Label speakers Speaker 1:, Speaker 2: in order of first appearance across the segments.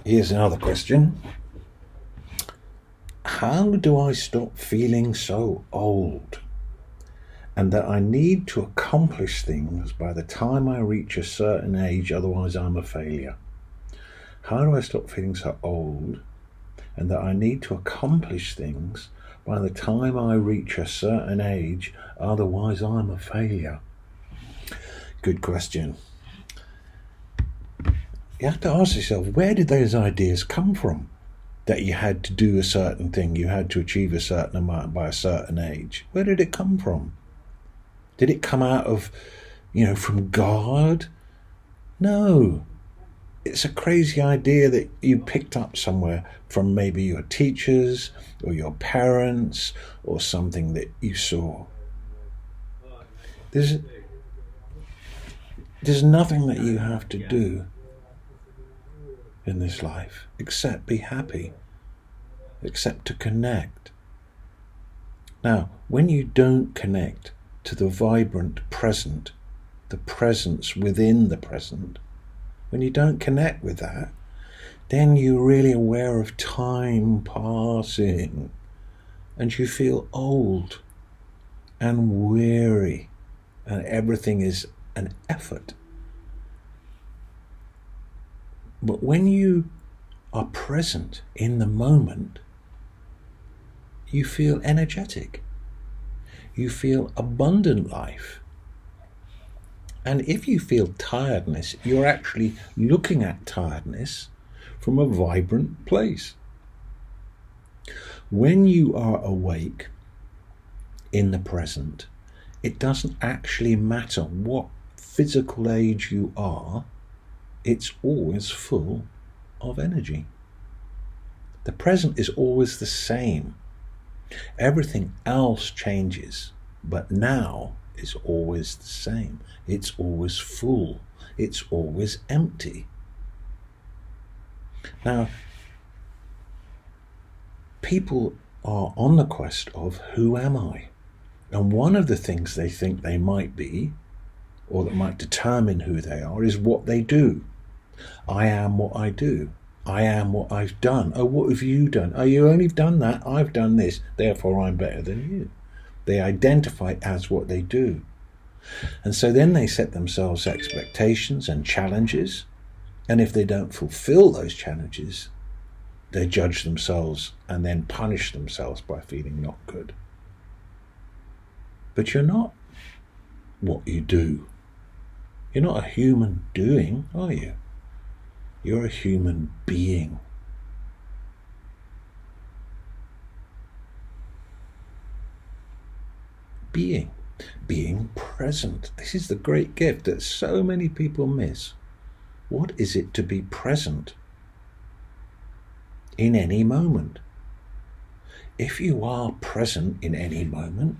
Speaker 1: Here's another question. How do I stop feeling so old and that I need to accomplish things by the time I reach a certain age, otherwise I'm a failure? How do I stop feeling so old and that I need to accomplish things by the time I reach a certain age, otherwise I'm a failure? Good question. You have to ask yourself, where did those ideas come from? That you had to do a certain thing, you had to achieve a certain amount by a certain age. Where did it come from? Did it come out of, from God? No. It's a crazy idea that you picked up somewhere from maybe your teachers or your parents or something that you saw. There's nothing that you have to do in this life except be happy, except to connect. Now, when you don't connect to the vibrant present, the presence within the present, when you don't connect with that, then you're really aware of time passing and you feel old and weary and everything is an effort. But when you are present in the moment, you feel energetic. You feel abundant life. And if you feel tiredness, you're actually looking at tiredness from a vibrant place. When you are awake in the present, it doesn't actually matter what physical age you are, it's always full of energy. The present is always the same. Everything else changes, but now is always the same. It's always full. It's always empty. Now, people are on the quest of who am I? And one of the things they think they might be, or that might determine who they are, is what they do. I am what I do. I am what I've done. Oh, what have you done? Oh, you only done that. I've done this. Therefore, I'm better than you. They identify as what they do. And so then they set themselves expectations and challenges. And if they don't fulfill those challenges, they judge themselves and then punish themselves by feeling not good. But you're not what you do. You're not a human doing, are you? You're a human being. Being present. This is the great gift that so many people miss. What is it to be present in any moment? If you are present in any moment,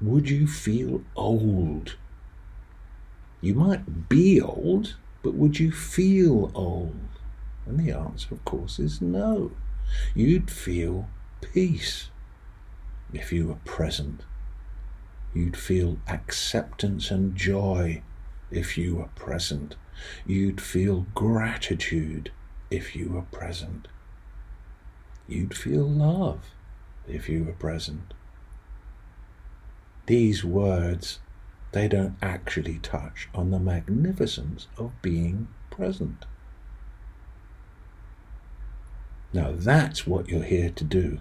Speaker 1: would you feel old? You might be old, but would you feel old? And the answer, of course, is no. You'd feel peace if you were present. You'd feel acceptance and joy if you were present. You'd feel gratitude if you were present. You'd feel love if you were present. These words, they don't actually touch on the magnificence of being present. Now that's what you're here to do.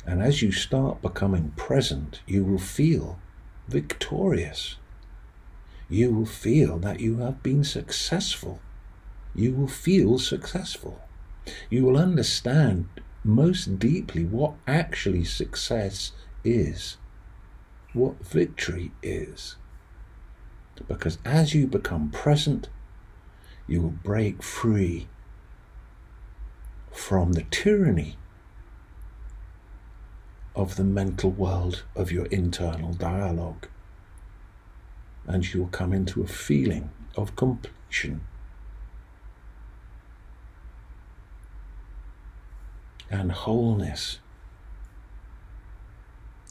Speaker 1: And as you start becoming present, you will feel victorious. You will feel that you have been successful. You will feel successful. You will understand most deeply what actually success is, what victory is. Because as you become present, you will break free from the tyranny of the mental world of your internal dialogue. And you will come into a feeling of completion and wholeness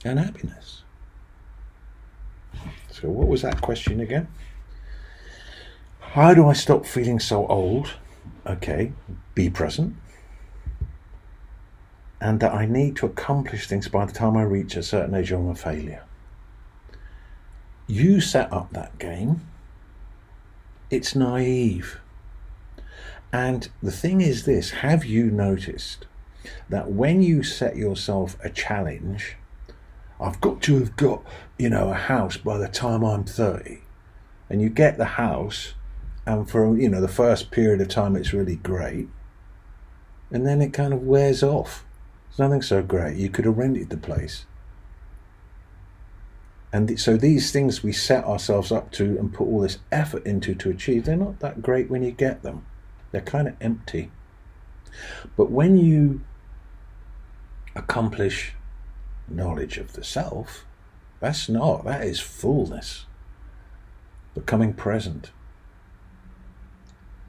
Speaker 1: and happiness. So what was that question again? How do I stop feeling so old okay, be present, and that I need to accomplish things by the time I reach a certain age or I'm a failure. You set up that game. It's naive. And the thing is this, have you noticed that when you set yourself a challenge, I've got to have got, a house by the time I'm 30, and you get the house, and for, the first period of time it's really great, and then it kind of wears off. It's nothing so great. You could have rented the place. And so these things we set ourselves up to and put all this effort into to achieve, they're not that great when you get them. They're kind of empty. But when you accomplish knowledge of the self, that is fullness. Becoming present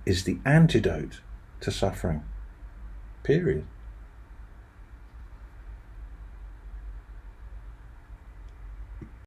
Speaker 1: is the antidote to suffering. Period.